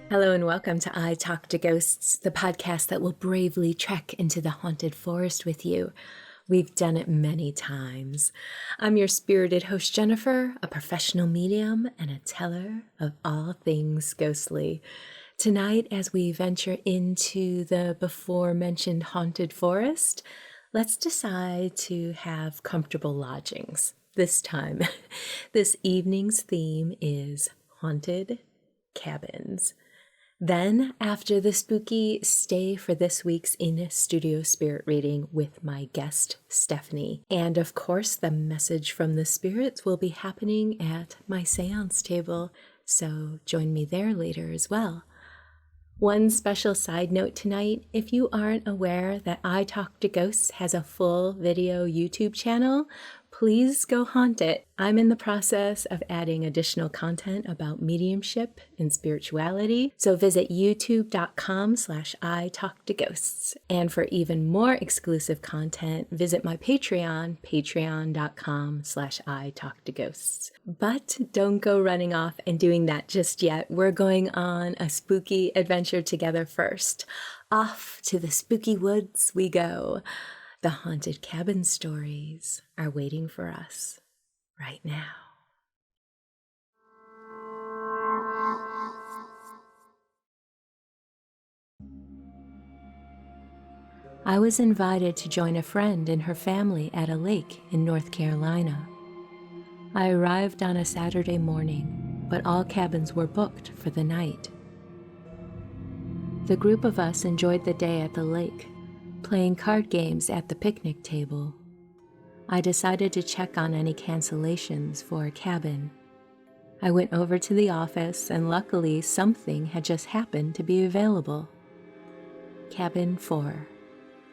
Hello and welcome to I Talk to Ghosts, the podcast that will bravely trek into the haunted forest with you. We've done it many times. I'm your spirited host, Jennifer, a professional medium and a teller of all things ghostly. Tonight, as we venture into the before-mentioned haunted forest, let's decide to have comfortable lodgings this time. This evening's theme is haunted cabins. Then, after the spooky stay for this week's in-studio spirit reading with my guest, Stephanie. And of course, the message from the spirits will be happening at my seance table, so join me there later as well. One special side note tonight, if you aren't aware that I Talk to Ghosts has a full video YouTube channel, please go haunt it. I'm in the process of adding additional content about mediumship and spirituality, so visit youtube.com/italktoghosts. And for even more exclusive content, visit my Patreon, patreon.com/italktoghosts. But don't go running off and doing that just yet. We're going on a spooky adventure together first. Off to the spooky woods we go. The haunted cabin stories are waiting for us right now. I was invited to join a friend and her family at a lake in North Carolina. I arrived on a Saturday morning, but all cabins were booked for the night. The group of us enjoyed the day at the lake, playing card games at the picnic table. I decided to check on any cancellations for a cabin. I went over to the office and luckily something had just happened to be available. Cabin 4.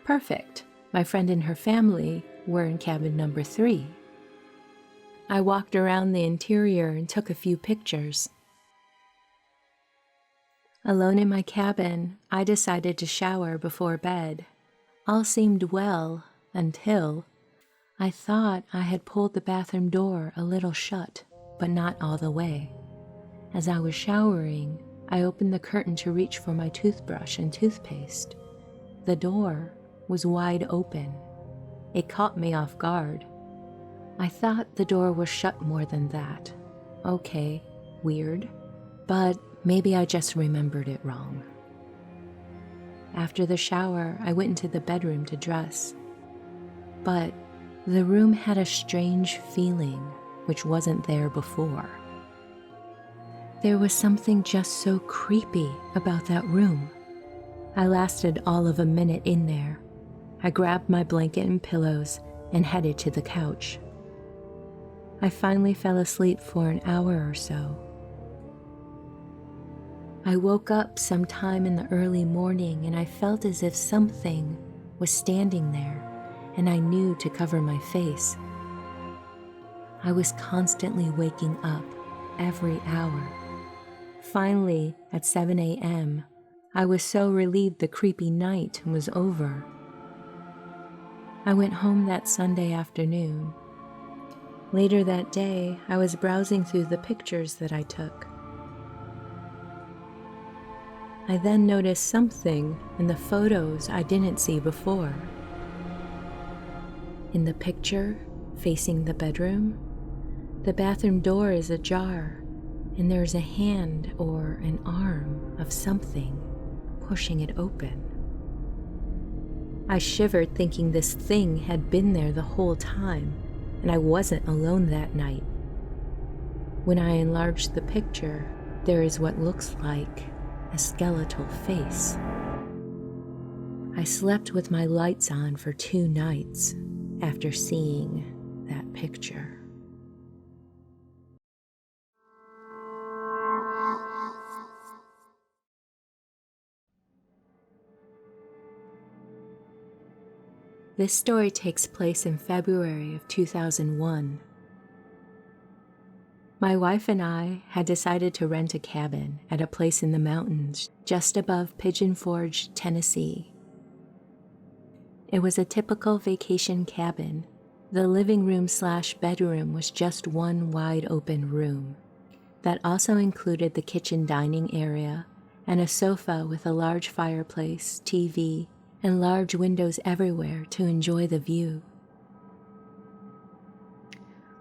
Perfect. My friend and her family were in cabin number 3. I walked around the interior and took a few pictures. Alone in my cabin, I decided to shower before bed. All seemed well until I thought I had pulled the bathroom door a little shut, but not all the way. As I was showering, I opened the curtain to reach for my toothbrush and toothpaste. The door was wide open. It caught me off guard. I thought the door was shut more than that. Okay, weird, but maybe I just remembered it wrong. After the shower, I went into the bedroom to dress. But the room had a strange feeling which wasn't there before. There was something just so creepy about that room. I lasted all of a minute in there. I grabbed my blanket and pillows and headed to the couch. I finally fell asleep for an hour or so. I woke up sometime in the early morning and I felt as if something was standing there and I knew to cover my face. I was constantly waking up every hour. Finally, at 7 a.m., I was so relieved the creepy night was over. I went home that Sunday afternoon. Later that day, I was browsing through the pictures that I took. I then noticed something in the photos I didn't see before. In the picture, facing the bedroom, the bathroom door is ajar, and there's a hand or an arm of something pushing it open. I shivered thinking this thing had been there the whole time, and I wasn't alone that night. When I enlarged the picture, there is what looks like a skeletal face. I slept with my lights on for 2 nights after seeing that picture. This story takes place in February of 2001. My wife and I had decided to rent a cabin at a place in the mountains just above Pigeon Forge, Tennessee. It was a typical vacation cabin. The living room/bedroom was just one wide open room. That also included the kitchen dining area and a sofa with a large fireplace, TV, and large windows everywhere to enjoy the view.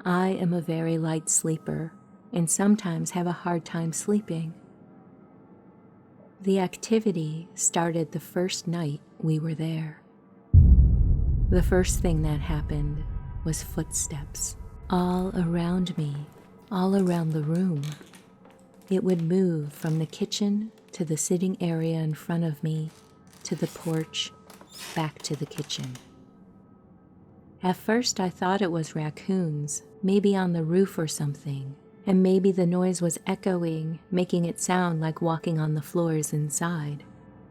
I am a very light sleeper and sometimes have a hard time sleeping. The activity started the first night we were there. The first thing that happened was footsteps all around me, all around the room. It would move from the kitchen to the sitting area in front of me, to the porch, back to the kitchen. At first I thought it was raccoons, maybe on the roof or something, and maybe the noise was echoing, making it sound like walking on the floors inside.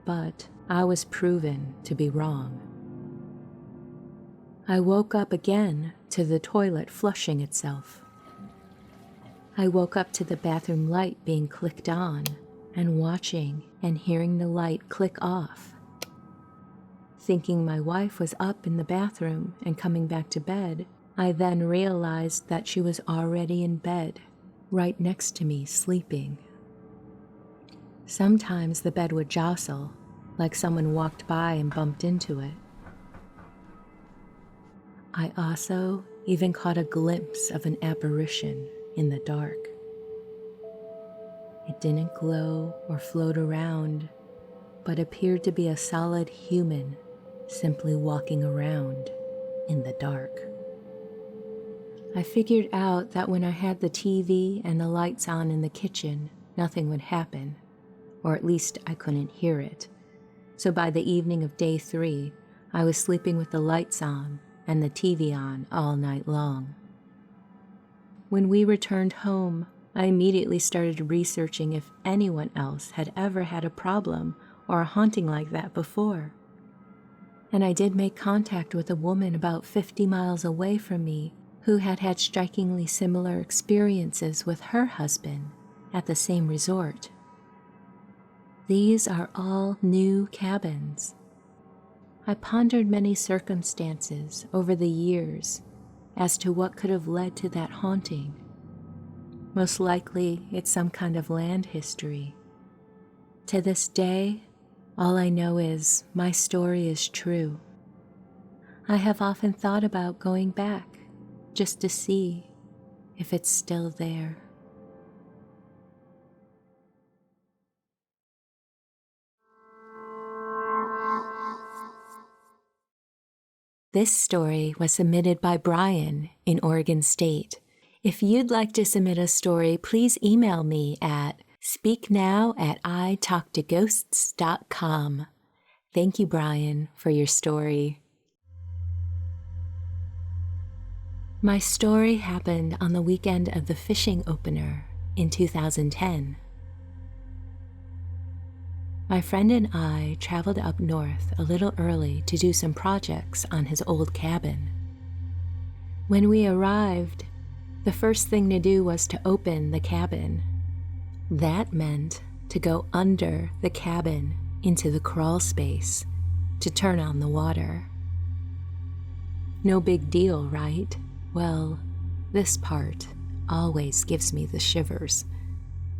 But I was proven to be wrong. I woke up again to the toilet flushing itself. I woke up to the bathroom light being clicked on and watching and hearing the light click off. Thinking my wife was up in the bathroom and coming back to bed, I then realized that she was already in bed, right next to me, sleeping. Sometimes the bed would jostle, like someone walked by and bumped into it. I also even caught a glimpse of an apparition in the dark. It didn't glow or float around, but appeared to be a solid human simply walking around in the dark. I figured out that when I had the TV and the lights on in the kitchen, nothing would happen, or at least I couldn't hear it. So by the evening of day 3, I was sleeping with the lights on and the TV on all night long. When we returned home, I immediately started researching if anyone else had ever had a problem or a haunting like that before. And I did make contact with a woman about 50 miles away from me who had had strikingly similar experiences with her husband at the same resort. These are all new cabins. I pondered many circumstances over the years as to what could have led to that haunting. Most likely, it's some kind of land history. To this day, all I know is my story is true. I have often thought about going back just to see if it's still there. This story was submitted by Brian in Oregon State. If you'd like to submit a story, please email me at speaknow@italktoghosts.com. Thank you, Brian, for your story. My story happened on the weekend of the fishing opener in 2010. My friend and I traveled up north a little early to do some projects on his old cabin. When we arrived, the first thing to do was to open the cabin. That meant to go under the cabin into the crawl space to turn on the water. No big deal, right? Well, this part always gives me the shivers.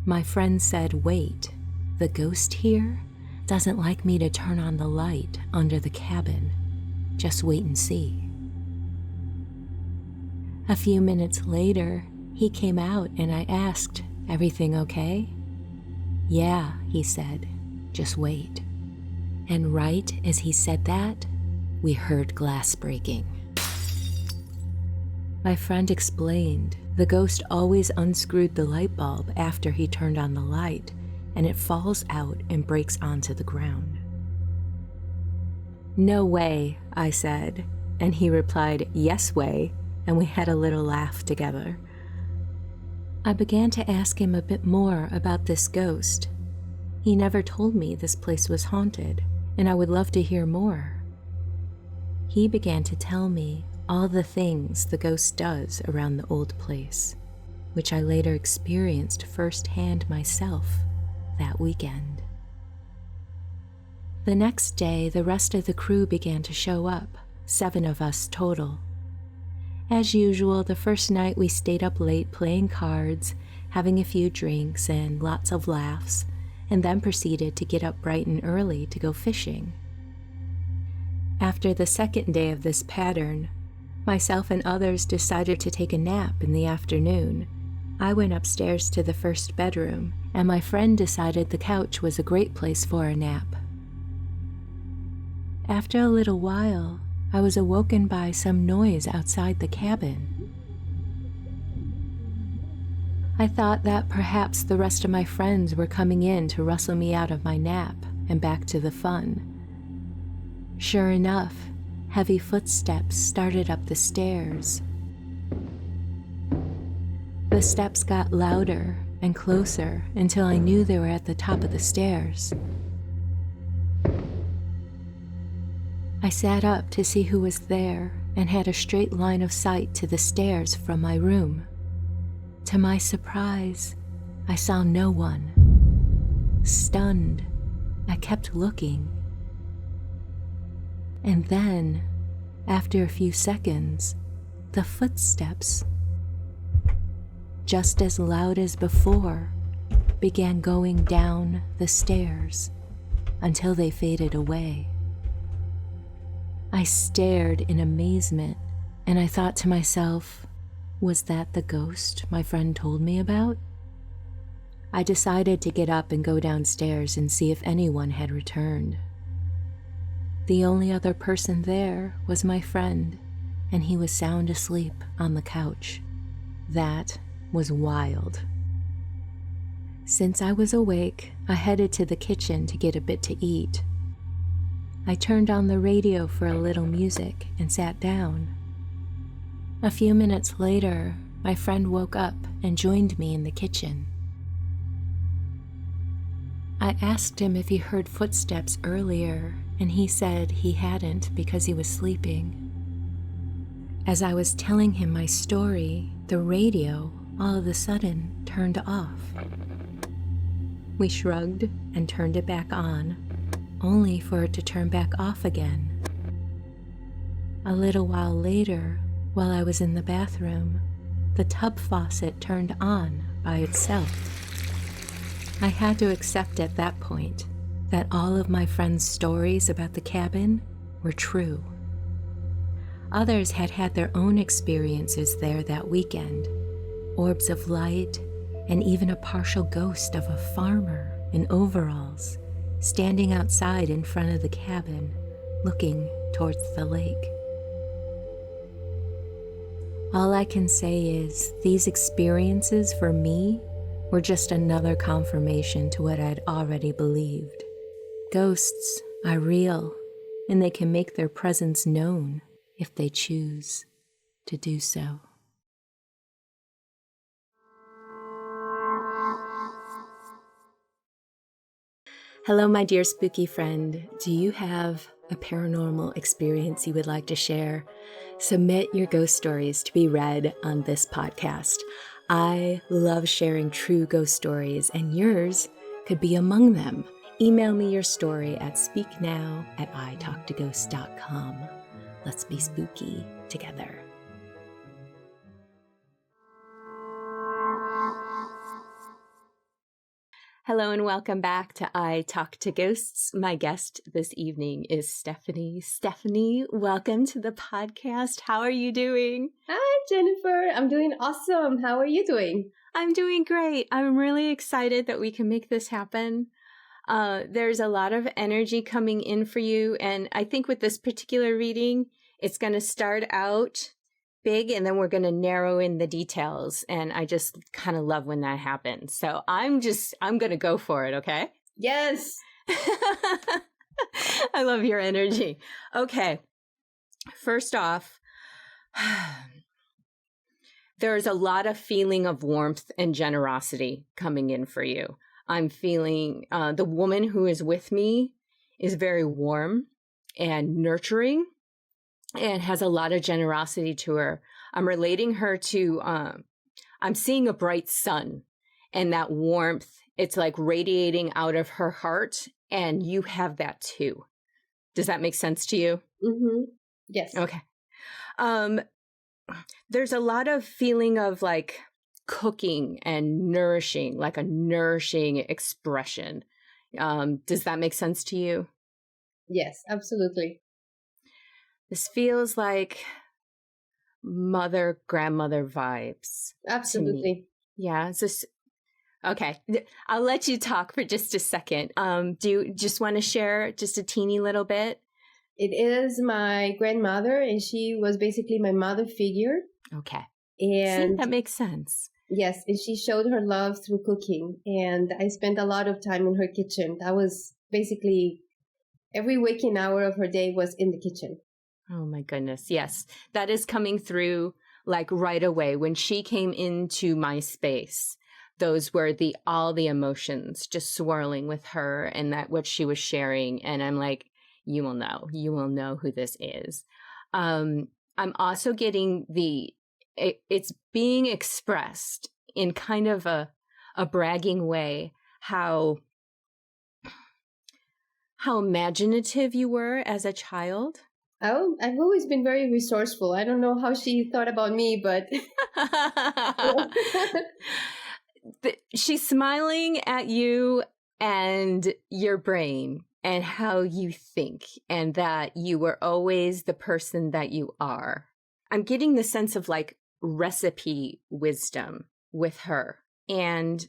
My friend said, "Wait, the ghost here doesn't like me to turn on the light under the cabin. Just wait and see." A few minutes later, he came out and I asked, "Everything okay?" "Yeah," he said, "just wait." And right as he said that, we heard glass breaking. My friend explained the ghost always unscrewed the light bulb after he turned on the light, and it falls out and breaks onto the ground. "No way," I said, and he replied, "Yes way," and we had a little laugh together. I began to ask him a bit more about this ghost. He never told me this place was haunted, and I would love to hear more. He began to tell me all the things the ghost does around the old place, which I later experienced firsthand myself that weekend. The next day, the rest of the crew began to show up, 7 of us total. As usual, the first night we stayed up late playing cards, having a few drinks and lots of laughs, and then proceeded to get up bright and early to go fishing. After the second day of this pattern, myself and others decided to take a nap in the afternoon. I went upstairs to the first bedroom, and my friend decided the couch was a great place for a nap. After a little while, I was awoken by some noise outside the cabin. I thought that perhaps the rest of my friends were coming in to rustle me out of my nap and back to the fun. Sure enough, heavy footsteps started up the stairs. The steps got louder and closer until I knew they were at the top of the stairs. I sat up to see who was there and had a straight line of sight to the stairs from my room. To my surprise, I saw no one. Stunned, I kept looking. And then, after a few seconds, the footsteps, just as loud as before, began going down the stairs until they faded away. I stared in amazement, and I thought to myself, was that the ghost my friend told me about? I decided to get up and go downstairs and see if anyone had returned. The only other person there was my friend, and he was sound asleep on the couch. That was wild. Since I was awake, I headed to the kitchen to get a bit to eat. I turned on the radio for a little music and sat down. A few minutes later, my friend woke up and joined me in the kitchen. I asked him if he heard footsteps earlier, and he said he hadn't because he was sleeping. As I was telling him my story, the radio all of a sudden turned off. We shrugged and turned it back on, only for it to turn back off again. A little while later, while I was in the bathroom, the tub faucet turned on by itself. I had to accept at that point that all of my friends' stories about the cabin were true. Others had had their own experiences there that weekend, orbs of light, and even a partial ghost of a farmer in overalls standing outside in front of the cabin, looking towards the lake. All I can say is these experiences for me were just another confirmation to what I'd already believed. Ghosts are real, and they can make their presence known if they choose to do so. Hello, my dear spooky friend. Do you have a paranormal experience you would like to share? Submit your ghost stories to be read on this podcast. I love sharing true ghost stories, and yours could be among them. Email me your story at speaknow@italktoghosts.com. Let's be spooky together. Hello and welcome back to I Talk to Ghosts. My guest this evening is Stephanie. Stephanie, welcome to the podcast. How are you doing? Hi, Jennifer. I'm doing awesome. How are you doing? I'm doing great. I'm really excited that we can make this happen. There's a lot of energy coming in for you. And I think with this particular reading, it's going to start out big and then we're going to narrow in the details. And I just kind of love when that happens. So I'm going to go for it. Okay. Yes. I love your energy. Okay. First off, there's a lot of feeling of warmth and generosity coming in for you. I'm feeling the woman who is with me is very warm and nurturing and has a lot of generosity to her. I'm relating her to, I'm seeing a bright sun and that warmth, it's like radiating out of her heart, and you have that too. Does that make sense to you? Mm-hmm. Yes. Okay. There's a lot of feeling of like cooking and nourishing, like a nourishing expression. Does that make sense to you? Yes, absolutely. This feels like mother, grandmother vibes to me. Absolutely. Yeah. Is this okay? I'll let you talk for just a second. Do you just want to share just a teeny little bit? It is my grandmother, and she was basically my mother figure. Okay. See, And that makes sense. yes, and she showed her love through cooking. And I spent a lot of time in her kitchen. That was basically every waking hour of her day was in the kitchen. Oh my goodness. Yes. That is coming through like right away. When she came into my space, those were all the emotions just swirling with her and that what she was sharing. And I'm like, you will know who this is. I'm also getting it's being expressed in kind of a bragging way, how imaginative you were as a child. Oh, I've always been very resourceful. I don't know how she thought about me, but She's smiling at you and your brain and how you think, and that you were always the person that you are. I'm getting the sense of like recipe wisdom with her. And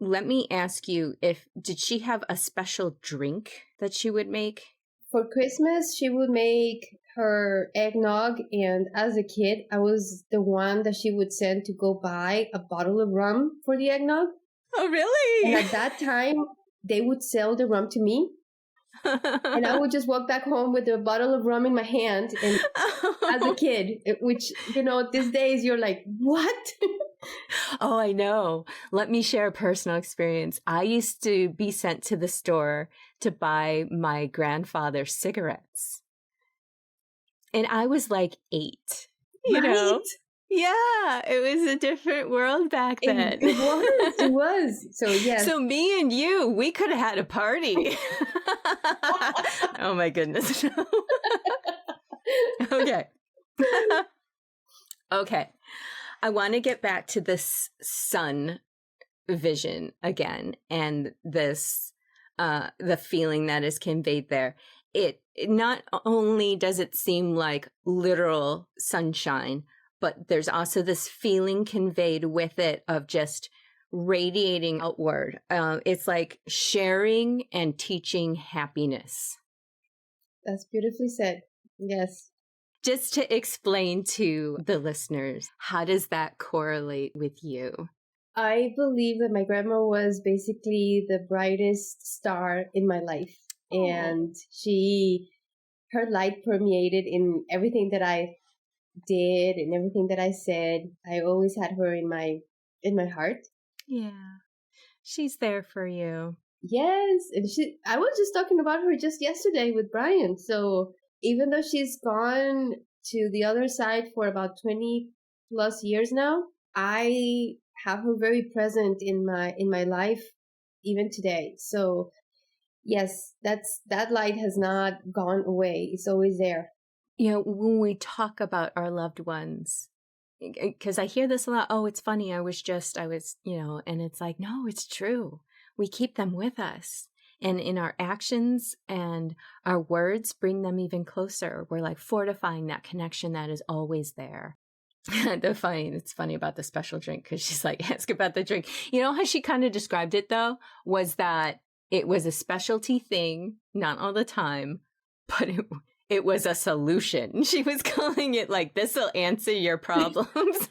let me ask you, did she have a special drink that she would make? for Christmas, she would make her eggnog. And as a kid, I was the one that she would send to go buy a bottle of rum for the eggnog. Oh, really? And at that time, they would sell the rum to me. And I would just walk back home with a bottle of rum in my hand. And as a kid, which, these days you're like, what? Oh, I know. Let me share a personal experience. I used to be sent to the store to buy my grandfather cigarettes. And I was like 8, you know? Yeah, it was a different world back then. It was. So, yes. So me and you, we could have had a party. Oh my goodness. Okay. Okay. I want to get back to this sun vision again, and this the feeling that is conveyed there. It not only does it seem like literal sunshine, but there's also this feeling conveyed with it of just radiating outward. It's like sharing and teaching happiness. That's beautifully said. Yes. Just to explain to the listeners, how does that correlate with you? I believe that my grandma was basically the brightest star in my life. Aww. And her light permeated in everything that I did and everything that I said. I always had her in my heart. Yeah. She's there for you. Yes. And I was just talking about her just yesterday with Brian. So even though she's gone to the other side for about 20 plus years now, I have her very present in my life even today. So yes, that light has not gone away. It's always there. When we talk about our loved ones, because I hear this a lot, oh, it's funny, I was, and it's like, no, it's true. We keep them with us. And in our actions and our words, bring them even closer. We're like fortifying that connection that is always there. It's funny about the special drink, because she's like, ask about the drink. You know how she kind of described it, though, was that it was a specialty thing, not all the time, but it was a solution. She was calling it like, this will answer your problems.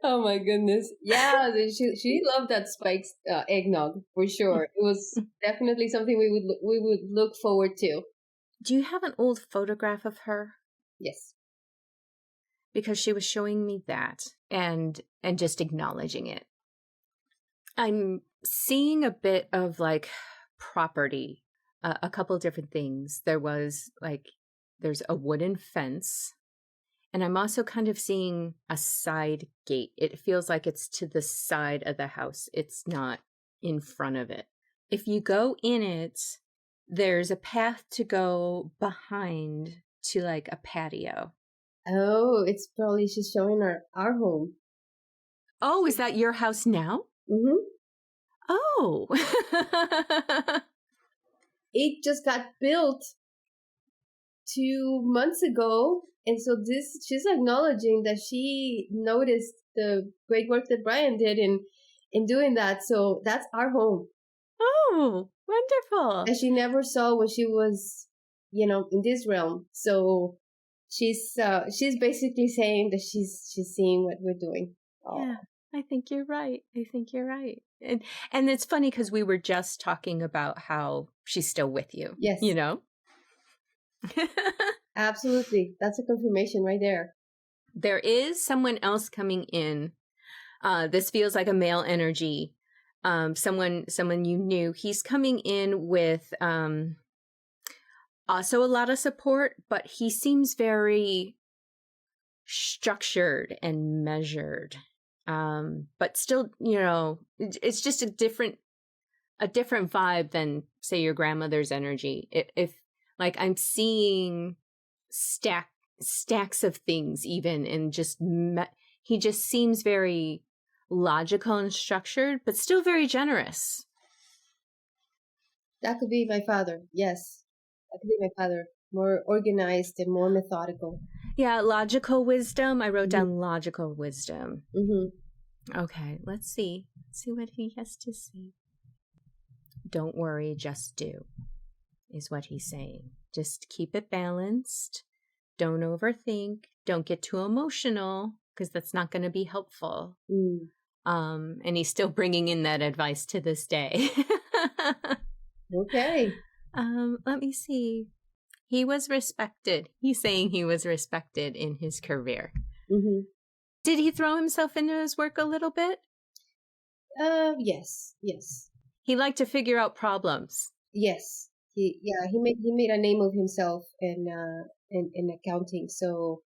Oh my goodness. Yeah, she loved that spiked eggnog for sure. It was definitely something we would look forward to. Do you have an old photograph of her? Yes. Because she was showing me that and just acknowledging it. I'm seeing a bit of like property, a couple different things. There's a wooden fence. And I'm also kind of seeing a side gate. It feels like it's to the side of the house. It's not in front of it. If you go in it, there's a path to go behind to like a patio. Oh, it's probably she's showing our home. Oh, is that your house now? Mm-hmm. Oh. It just got built 2 months ago. And so she's acknowledging that she noticed the great work that Brian did in doing that. So that's our home. Oh, wonderful. That she never saw when she was, in this realm. So she's basically saying that she's seeing what we're doing. Oh. Yeah, I think you're right. And it's funny because we were just talking about how she's still with you. Yes. Absolutely. That's a confirmation right there. There is someone else coming in. This feels like a male energy. Someone you knew. He's coming in with also a lot of support, but he seems very structured and measured. But still, it's just a different vibe than, say, your grandmother's energy. If like I'm seeing stacks of things even, and just he just seems very logical and structured, but still very generous. That could be my father. Yes, that could be my father. More organized and more methodical. Yeah, logical wisdom. I wrote down logical wisdom. Mm-hmm. Okay, let's see what he has to say. Don't worry, just do, is what he's saying. Just keep it balanced. Don't overthink. Don't get too emotional, because that's not going to be helpful. And he's still bringing in that advice to this day. Okay. Let me see. He was respected. He's saying he was respected in his career. Mm-hmm. Did he throw himself into his work a little bit? Yes. He liked to figure out problems. Yes. He made a name of himself in accounting. So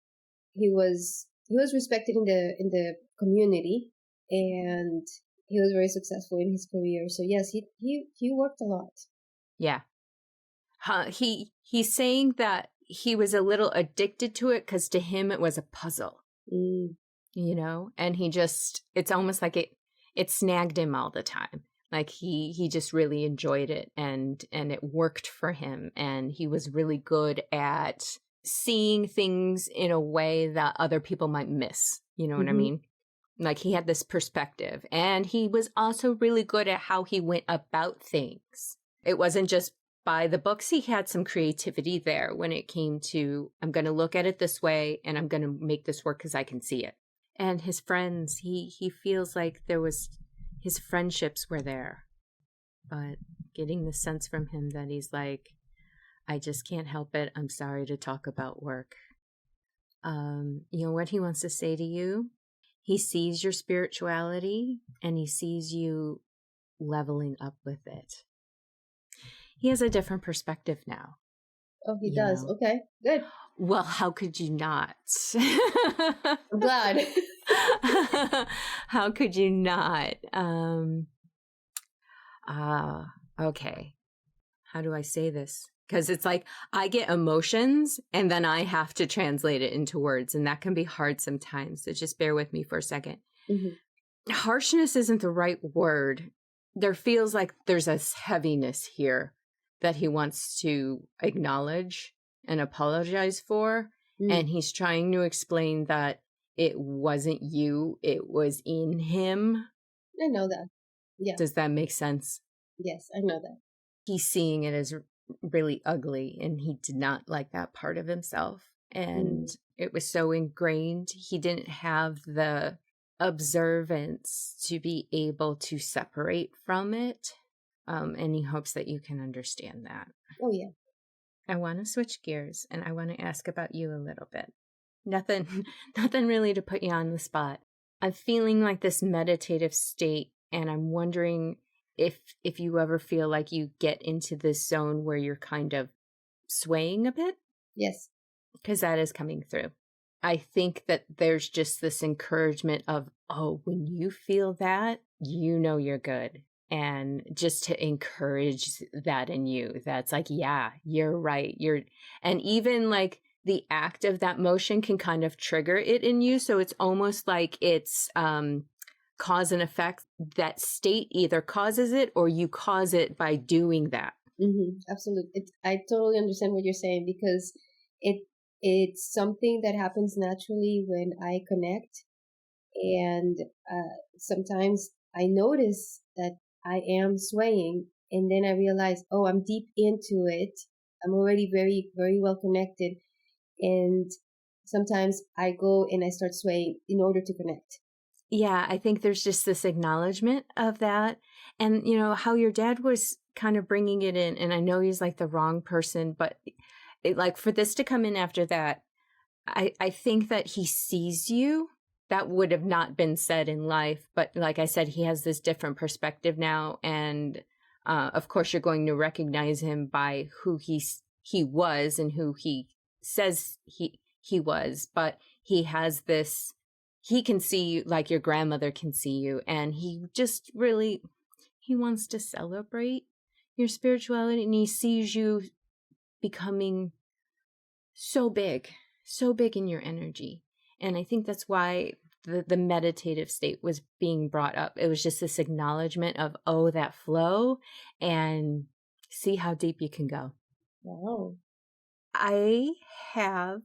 he was respected in the community, and he was very successful in his career. So yes, he worked a lot. Yeah. He's saying that he was a little addicted to it because to him it was a puzzle. And he just, it's almost like it snagged him all the time. Like he just really enjoyed it, and it worked for him, and he was really good at seeing things in a way that other people might miss. You know what I mean? Like he had this perspective, and he was also really good at how he went about things. It wasn't just by the books. He had some creativity there when it came to, I'm going to look at it this way, and I'm going to make this work because I can see it. And his friends, he feels like his friendships were there, but getting the sense from him that he's like, I just can't help it. I'm sorry to talk about work. What he wants to say to you, he sees your spirituality, and he sees you leveling up with it. He has a different perspective now. Oh, he does. Okay, good. Well, how could you not? I'm glad. How could you not? Okay. How do I say this? Because it's like I get emotions and then I have to translate it into words, and that can be hard sometimes. So just bear with me for a second. Harshness isn't the right word. There feels like there's a heaviness here that he wants to acknowledge and apologize for. And he's trying to explain that it wasn't you, it was in him. I know that. Yeah. Does that make sense? Yes, I know that. He's seeing it as really ugly, and he did not like that part of himself. And it was so ingrained. He didn't have the observance to be able to separate from it. And he hopes that you can understand that. Oh, yeah. I want to switch gears, and I want to ask about you a little bit. Nothing really to put you on the spot. I'm feeling like this meditative state, and I'm wondering if you ever feel like you get into this zone where you're kind of swaying a bit. Yes. Because that is coming through. I think that there's just this encouragement of, oh, when you feel that, you're good. And just to encourage that in you, that's like, yeah, you're right. And even like the act of that motion can kind of trigger it in you. So it's almost like it's cause and effect. That state either causes it or you cause it by doing that. Absolutely. I totally understand what you're saying, because it's something that happens naturally when I connect. And sometimes I notice that I am swaying, and then I realize, oh, I'm deep into it. I'm already very, very well connected. And sometimes I go and I start swaying in order to connect. Yeah, I think there's just this acknowledgement of that. And, you know, how your dad was kind of bringing it in. And I know he's like the wrong person, but like for this to come in after that, I think that he sees you. That would have not been said in life. But like I said, he has this different perspective now. And of course, you're going to recognize him by who he was and who he says he was. But he has this, he can see you like your grandmother can see you. And he just really, he wants to celebrate your spirituality. And he sees you becoming so big in your energy. And I think that's why the meditative state was being brought up. It was just this acknowledgement of, oh, that flow, and see how deep you can go. Wow. I have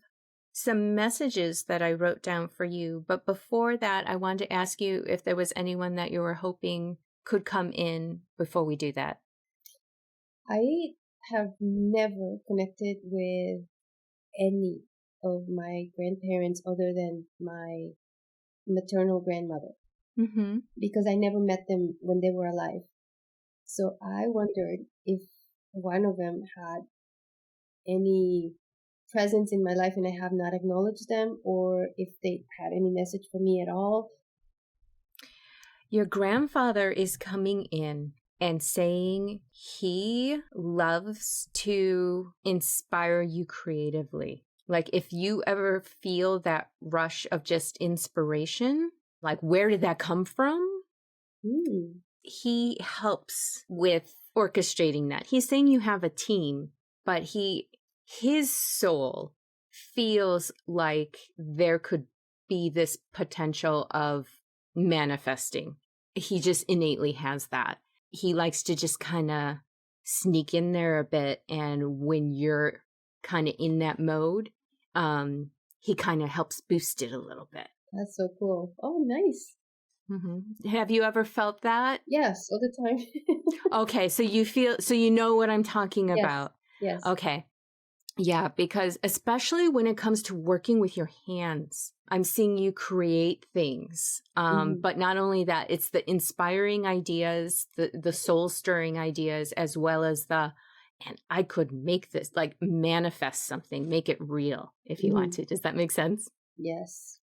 some messages that I wrote down for you. But before that, I wanted to ask you if there was anyone that you were hoping could come in before we do that. I have never connected with any of my grandparents other than my maternal grandmother, because I never met them when they were alive. So I wondered if one of them had any presence in my life and I have not acknowledged them, or if they had any message for me at all. Your grandfather is coming in and saying he loves to inspire you creatively. Like if you ever feel that rush of just inspiration, like where did that come from? He helps with orchestrating that. He's saying you have a team, but his soul feels like there could be this potential of manifesting. He just innately has that. He likes to just kind of sneak in there a bit. And when you're kind of in that mode, he kind of helps boost it a little bit. That's so cool. Oh, nice. Have you ever felt that? Yes, all the time. Okay, so you know what I'm talking about. Yes. Okay. Yeah, because especially when it comes to working with your hands, I'm seeing you create things. But not only that, it's the inspiring ideas, the soul stirring ideas, as well as and I could make this, like manifest something, make it real if you want to. Does that make sense? Yes.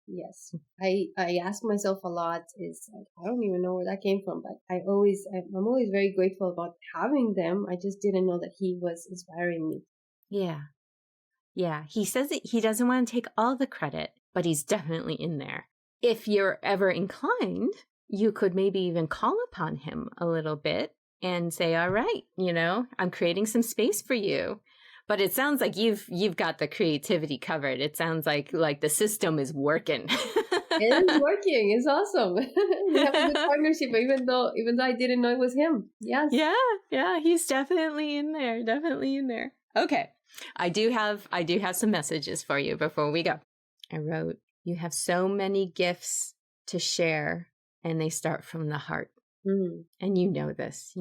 I ask myself a lot, is like, I don't even know where that came from, but I'm always very grateful about having them. I just didn't know that he was inspiring me. Yeah. He says that he doesn't want to take all the credit, but he's definitely in there. If you're ever inclined, you could maybe even call upon him a little bit and say, all right, I'm creating some space for you. But it sounds like you've got the creativity covered. It sounds like the system is working. It is working. It's awesome. We have a good partnership, even though I didn't know it was him. Yes. Yeah. He's definitely in there. Okay. I do have some messages for you before we go. I wrote, you have so many gifts to share, and they start from the heart. And you know this.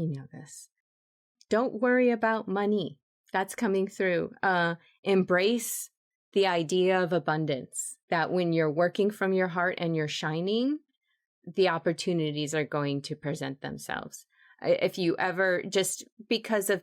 Don't worry about money. That's coming through. Embrace the idea of abundance, that when you're working from your heart and you're shining, the opportunities are going to present themselves. If you ever, just because of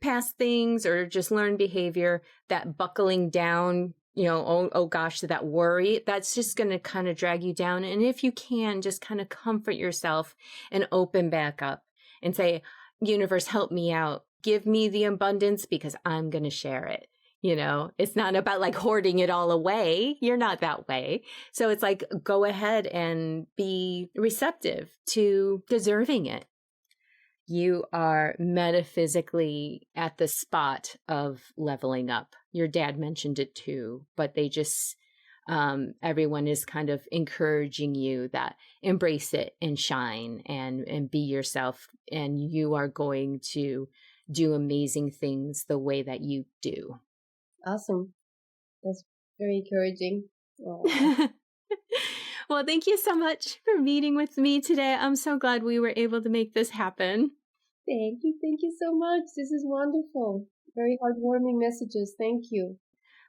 past things or just learned behavior, that buckling down, oh gosh, that worry, that's just going to kind of drag you down. And if you can, just kind of comfort yourself and open back up and say, universe, help me out. Give me the abundance because I'm going to share it. It's not about like hoarding it all away. You're not that way. So it's like, go ahead and be receptive to deserving it. You are metaphysically at the spot of leveling up. Your dad mentioned it too, but they just, everyone is kind of encouraging you that embrace it and shine and be yourself, and you are going to do amazing things the way that you do. Awesome. That's very encouraging. Oh. Well, thank you so much for meeting with me today. I'm so glad we were able to make this happen. Thank you. Thank you so much. This is wonderful. Very heartwarming messages. Thank you.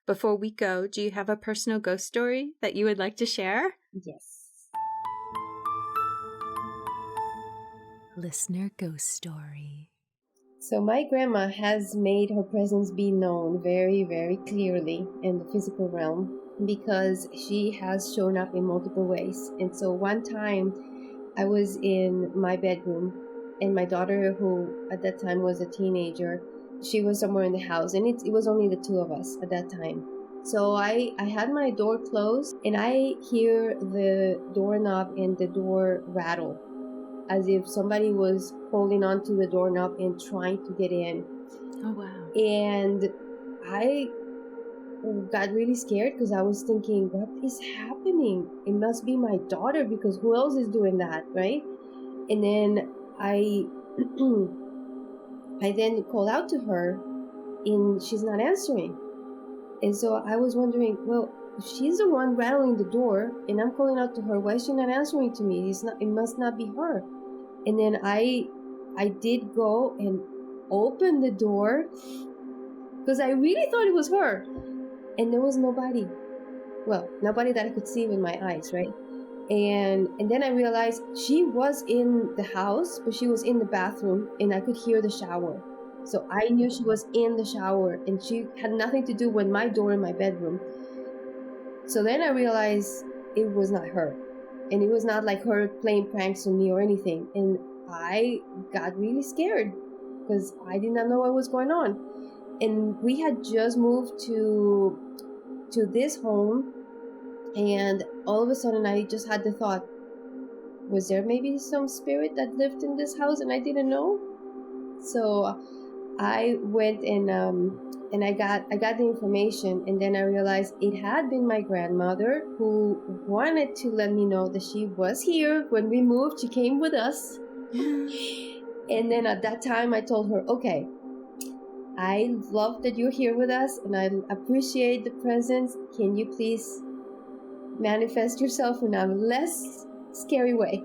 Before we go, do you have a personal ghost story that you would like to share? Yes. Listener ghost story. So my grandma has made her presence be known very, very clearly in the physical realm because she has shown up in multiple ways. And so one time I was in my bedroom and my daughter, who at that time was a teenager, she was somewhere in the house, and it was only the two of us at that time. So I had my door closed and I hear the doorknob and the door rattle, as if somebody was holding onto the doorknob and trying to get in. Oh, wow. And I got really scared because I was thinking, what is happening? It must be my daughter, because who else is doing that, right? And then I I then called out to her and she's not answering. And so I was wondering, well, if she's the one rattling the door and I'm calling out to her, why is she not answering to me? It must not be her. And then I did go and open the door because I really thought it was her. And there was nobody. Well, nobody that I could see with my eyes, right? And then I realized she was in the house, but she was in the bathroom and I could hear the shower. So I knew she was in the shower and she had nothing to do with my door in my bedroom. So then I realized it was not her. And it was not like her playing pranks on me or anything. And I got really scared because I did not know what was going on. And we had just moved to this home, and all of a sudden I just had the thought, was there maybe some spirit that lived in this house and I didn't know? So I went and I got the information, and then I realized it had been my grandmother who wanted to let me know that she was here when we moved. She came with us. And then at that time I told her, okay, I love that you're here with us and I appreciate the presence. Can you please manifest yourself in a less scary way?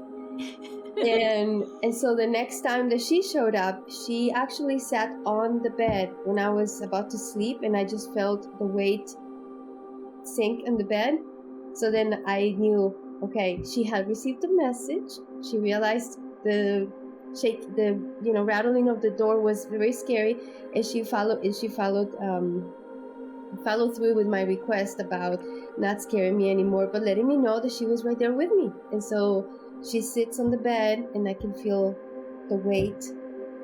and so the next time that she showed up, she actually sat on the bed when I was about to sleep, and I just felt the weight sink in the bed. So then I knew, okay, she had received a message. She realized the rattling of the door was very scary, and she followed through with my request about not scaring me anymore, but letting me know that she was right there with me. And so she sits on the bed and I can feel the weight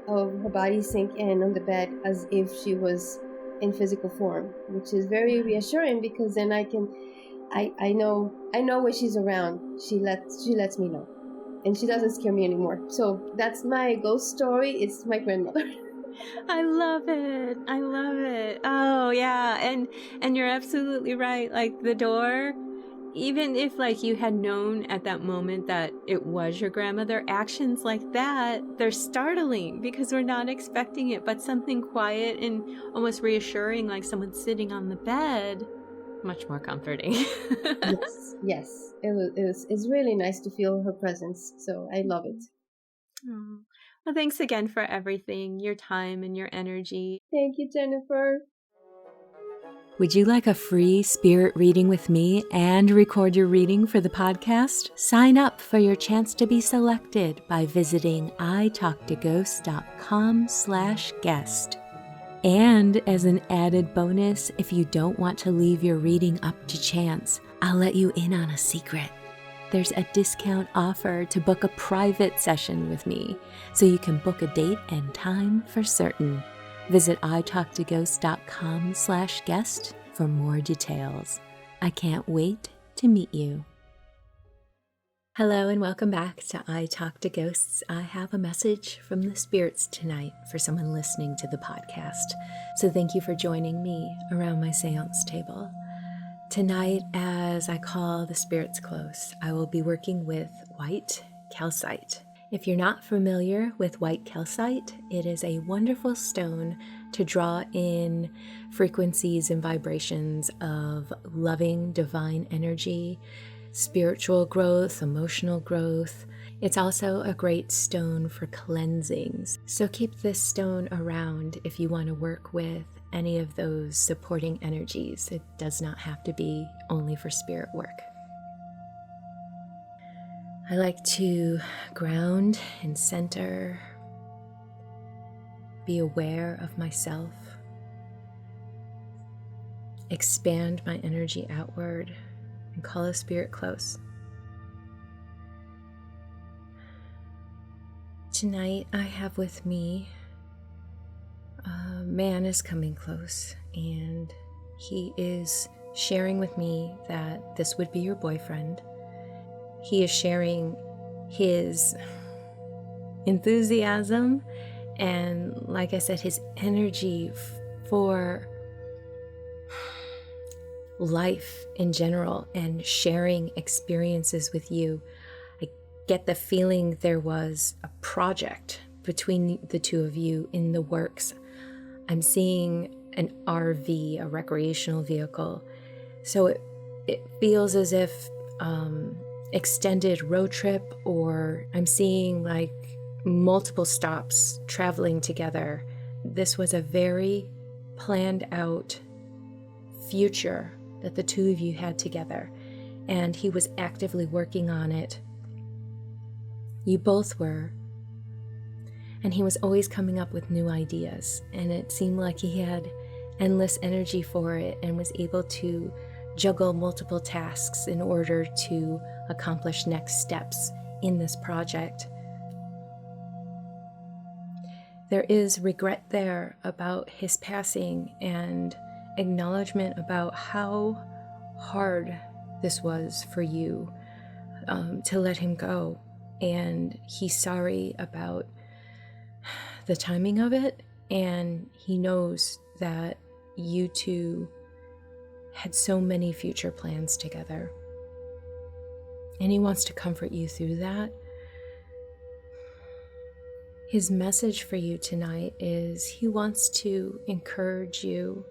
of her body sink in on the bed as if she was in physical form, which is very reassuring because then I know when she's around, she lets me know. And she doesn't scare me anymore. So that's my ghost story. It's my grandmother. I love it. I love it. Oh, yeah. And you're absolutely right. Like the door, even if like you had known at that moment that it was your grandmother, actions like that, they're startling because we're not expecting it, but something quiet and almost reassuring, like someone sitting on the bed, much more comforting. Yes. It's really nice to feel her presence. So I love it. Oh. Well, thanks again for everything, your time and your energy. Thank you, Jennifer. Would you like a free spirit reading with me and record your reading for the podcast? Sign up for your chance to be selected by visiting italktoghosts.com/guest. And as an added bonus, if you don't want to leave your reading up to chance, I'll let you in on a secret. There's a discount offer to book a private session with me, so you can book a date and time for certain. Visit italktoghosts.com/guest for more details. I can't wait to meet you. Hello and welcome back to I Talk to Ghosts. I have a message from the spirits tonight for someone listening to the podcast. So thank you for joining me around my seance table. Tonight, as I call the spirits close, I will be working with white calcite. If you're not familiar with white calcite, it is a wonderful stone to draw in frequencies and vibrations of loving divine energy, spiritual growth, emotional growth. It's also a great stone for cleansings. So keep this stone around if you want to work with any of those supporting energies. It does not have to be only for spirit work. I like to ground and center, be aware of myself, expand my energy outward, and call a spirit close. Tonight I have with me a man is coming close, and he is sharing with me that this would be your boyfriend. He is sharing his enthusiasm and, like I said, his energy for life in general and sharing experiences with you. I get the feeling there was a project between the two of you in the works. I'm seeing an RV, a recreational vehicle. So it feels as if extended road trip, or I'm seeing like multiple stops traveling together. This was a very planned out future that the two of you had together, and he was actively working on it. You both were. And he was always coming up with new ideas, and it seemed like he had endless energy for it and was able to juggle multiple tasks in order to accomplish next steps in this project. There is regret there about his passing and acknowledgement about how hard this was for you to let him go. And he's sorry about the timing of it, and he knows that you two had so many future plans together, and he wants to comfort you through that. His message for you tonight is he wants to encourage you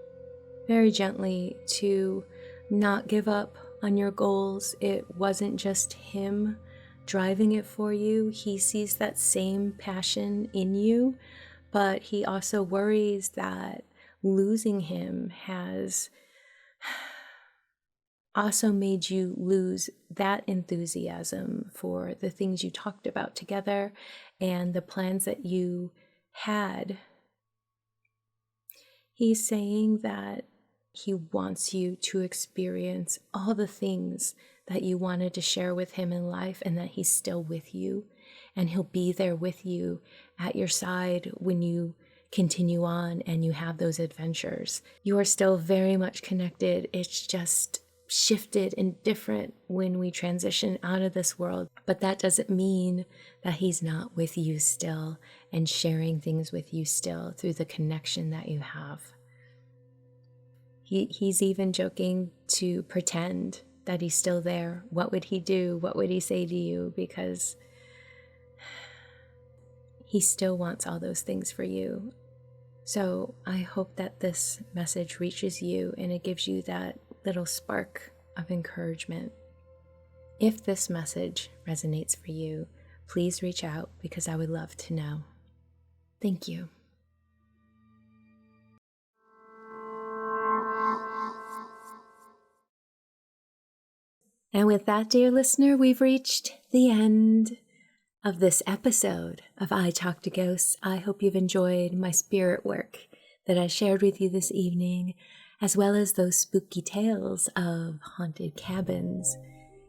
very gently to not give up on your goals. It wasn't just him driving it for you. He sees that same passion in you, but he also worries that losing him has also made you lose that enthusiasm for the things you talked about together and the plans that you had. He's saying that he wants you to experience all the things that you wanted to share with him in life, and that he's still with you, and he'll be there with you at your side when you continue on and you have those adventures. You are still very much connected. It's just shifted and different when we transition out of this world, but that doesn't mean that he's not with you still and sharing things with you still through the connection that you have. He's even joking to pretend that he's still there. What would he do? What would he say to you? Because he still wants all those things for you. So I hope that this message reaches you and it gives you that little spark of encouragement. If this message resonates for you, please reach out, because I would love to know. Thank you. And with that, dear listener, we've reached the end of this episode of I Talk to Ghosts. I hope you've enjoyed my spirit work that I shared with you this evening, as well as those spooky tales of haunted cabins.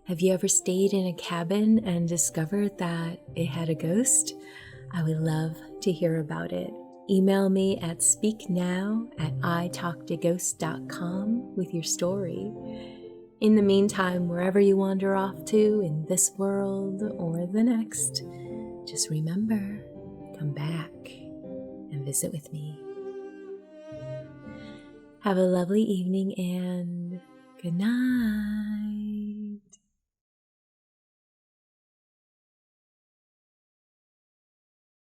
Have you ever stayed in a cabin and discovered that it had a ghost? I would love to hear about it. Email me at speaknow@italktoghosts.com with your story. In the meantime, wherever you wander off to in this world or the next, just remember, come back and visit with me. Have a lovely evening and Good night.